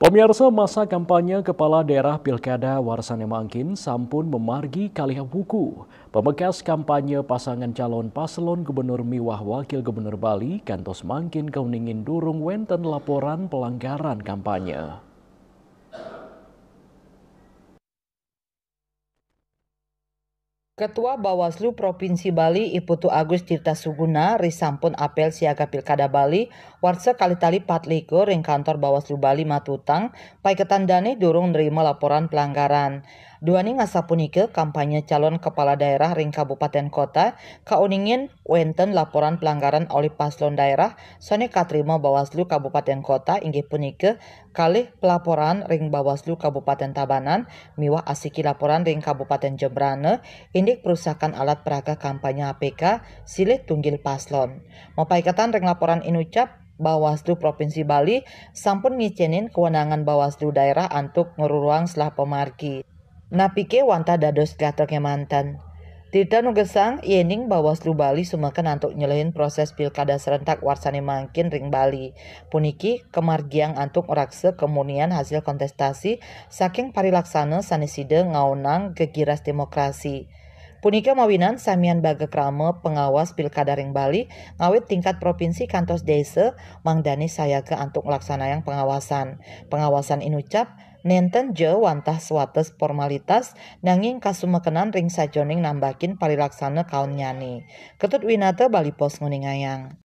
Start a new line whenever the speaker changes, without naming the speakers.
Pemirsa, masa kampanye Kepala Daerah Pilkada Warsane Mangkin sampun memargi kaliha buku. Pemekas kampanye pasangan calon paslon Gubernur Miwah Wakil Gubernur Bali kantos mangkin keuningin durung wenten laporan pelanggaran kampanye.
Ketua Bawaslu Provinsi Bali Iputu Agus Tirta Suguna risampun apel siaga Pilkada Bali warsa kalitali 4 ring kantor Bawaslu Bali Matutang paiketan dane durung nerima laporan pelanggaran. Duani ngasapunike kampanye calon kepala daerah ring kabupaten kota kauningin wenten laporan pelanggaran oleh paslon daerah sone katrima Bawaslu Kabupaten Kota inggih punike kalih pelaporan ring Bawaslu Kabupaten Tabanan miwah asiki laporan ring Kabupaten Jembrane indik perusakan alat peraga kampanye APK silih tunggil paslon. Mapaikatan ring laporan inucap Bawaslu Provinsi Bali sampun ngicenin kewenangan Bawaslu daerah antuk ngururuang selah pemargi. Napike wanta dados gatok mantan. Tirta nugesang yening Bawaslu Bali sumekeun antuk nyelehin proses pilkada serentak Warsane Mangkin ring Bali. Puniki kemargiang antuk rakse kemunian hasil kontestasi saking parilaksana saneside ngaunang gegiras demokrasi. Punika mawinan samian baga krama pengawas pilkada ring Bali ngawit tingkat provinsi kantos desa mangdani sayaga antuk nglaksanayan pengawasan. Pengawasan inucap nenten je wantah suates formalitas nanging kasumekenan ring sajoning nambakin parilaksana kaun nyani. Ketut winata Bali Pos nguningayang.